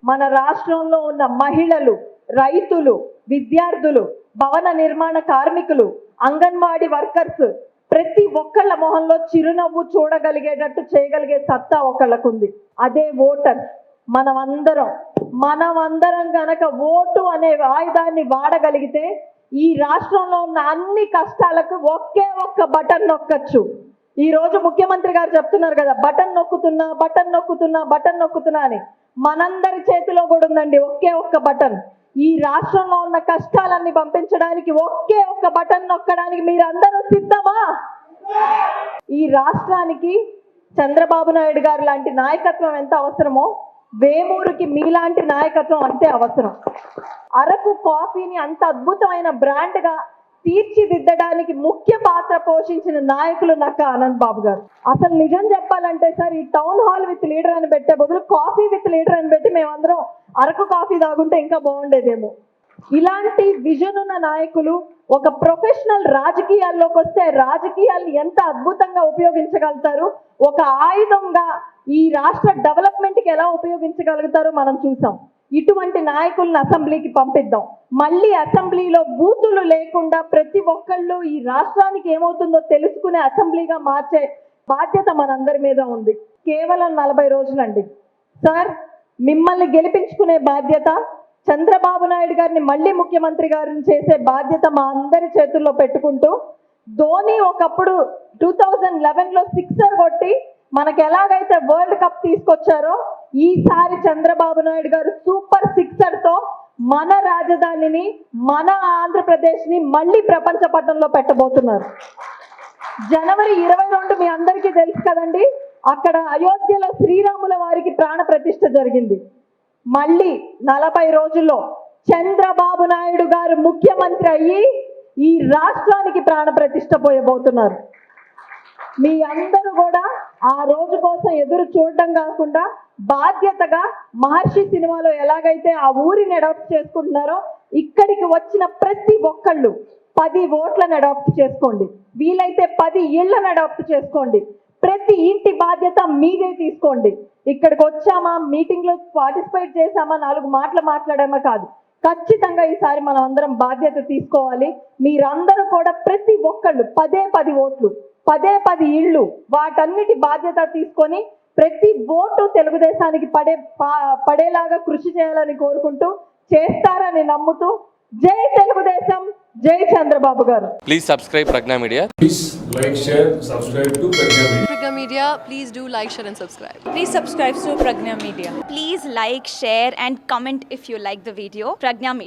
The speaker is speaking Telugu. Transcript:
మన రాష్ట్రంలో ఉన్న మహిళలు, రైతులు, విద్యార్థులు, భవన నిర్మాణ కార్మికులు, అంగన్వాడీ వర్కర్స్ ప్రతి ఒక్కళ్ళ మొహంలో చిరునవ్వు చూడగలిగేటట్టు చేయగలిగే సత్తా ఒకళ్ళకుంది. అదే ఓటర్. మనమందరం గనక ఓటు అనే ఆయుధాన్ని వాడగలిగితే ఈ రాష్ట్రంలో ఉన్న అన్ని కష్టాలకు ఒకే ఒక్క బటన్ నొక్కచ్చు. ఈ రోజు ముఖ్యమంత్రి గారు చెప్తున్నారు కదా, బటన్ నొక్కుతున్నా అని. మనందరి చేతిలో కూడా ఉందండి ఒకే ఒక్క బటన్. ఈ రాష్ట్రంలో ఉన్న కష్టాలన్నీ పంపించడానికి ఒకే ఒక్క బటన్ నొక్కడానికి మీరందరూ సిద్ధమా? ఈ రాష్ట్రానికి చంద్రబాబు నాయుడు గారు లాంటి నాయకత్వం ఎంత అవసరమో వేమూరుకి మీలాంటి నాయకత్వం అంతే అవసరం. అరకు కాఫీని అంత అద్భుతమైన బ్రాండ్గా తీర్చిదిద్దడానికి ముఖ్య పాత్ర పోషించిన నాయకులు నక్కా ఆనంద్ బాబు గారు. అసలు నిజం చెప్పాలంటే సార్, ఈ టౌన్ హాల్ విత్ లీడర్ అని పెట్టే బదులు కాఫీ విత్ లీడర్ అని పెట్టి మేమందరం అరకు కాఫీ తాగుంటే ఇంకా బాగుండేదేమో. ఇలాంటి విజన్ ఉన్న నాయకులు ఒక ప్రొఫెషనల్ రాజకీయాల్లోకి వస్తే రాజకీయాల్ని ఎంత అద్భుతంగా ఉపయోగించగలుగుతారు, ఒక ఆయుధంగా ఈ రాష్ట్ర డెవలప్మెంట్కి ఎలా ఉపయోగించగలుగుతారో మనం చూసాం. ఇటువంటి నాయకులను అసెంబ్లీకి పంపిద్దాం. మళ్ళీ అసెంబ్లీలో బూతులు లేకుండా ప్రతి ఒక్కళ్ళు ఈ రాష్ట్రానికి ఏమవుతుందో తెలుసుకునే అసెంబ్లీగా మార్చే బాధ్యత మనందరి మీద ఉంది. కేవలం 40 రోజులండి సార్. మిమ్మల్ని గెలిపించుకునే బాధ్యత, చంద్రబాబు నాయుడు గారిని మళ్ళీ ముఖ్యమంత్రి గారిని చేసే బాధ్యత మా అందరి చేతుల్లో పెట్టుకుంటూ, ధోని ఒకప్పుడు 2011లో సిక్సర్ కొట్టి మనకు ఎలాగైతే వరల్డ్ కప్ తీసుకొచ్చారో, ఈసారి చంద్రబాబు నాయుడు గారు సూపర్ సిక్సర్తో మన రాజధానిని, మన ఆంధ్రప్రదేశ్ని మళ్ళీ ప్రపంచ పటంలో పెట్టబోతున్నారు. జనవరి 22 మీ అందరికీ తెలుసు కదండి, అక్కడ అయోధ్యలో శ్రీరాముల వారికి ప్రాణ ప్రతిష్ఠ జరిగింది. మళ్ళీ 40 రోజుల్లో చంద్రబాబు నాయుడు గారు ముఖ్యమంత్రి అయ్యి ఈ రాష్ట్రానికి ప్రాణ ప్రతిష్ఠ పోయబోతున్నారు. మీ అందరూ కూడా ఆ రోజు కోసం ఎదురు చూడడం కాకుండా బాధ్యతగా మహర్షి సినిమాలో ఎలాగైతే ఆ ఊరిని అడాప్ట్ చేసుకుంటున్నారో, ఇక్కడికి వచ్చిన ప్రతి ఒక్కళ్ళు 10 ఓట్లను అడాప్ట్ చేసుకోండి, వీలైతే 10 ఇళ్లను అడాప్ట్ చేసుకోండి. ప్రతి ఇంటి బాధ్యత మీదే తీసుకోండి. ఇక్కడికి వచ్చామా, మీటింగ్లో పార్టిసిపేట్ చేసామా, 4 మాటలు మాట్లాడామా కాదు, ఖచ్చితంగా ఈసారి మనం అందరం బాధ్యత తీసుకోవాలి. మీరందరూ కూడా ప్రతి ఒక్కళ్ళు 10 ఓట్లు, 10 ఇళ్ళు, వాటన్నిటి బాధ్యత తీసుకొని ప్రతి ఓటు తెలుగుదేశానికి పడేలాగా కృషి చేయాలని కోరుకుంటూ, చేస్తారని నమ్ముతూ, జై తెలుగుదేశం, జై చంద్రబాబు గారు. Please subscribe Pragna Media. Please like, share, subscribe to Pragna Media. Pragna Media, please do like, share and subscribe. Please subscribe to Pragna Media. Please like, share and comment if you like the video. Pragna Media.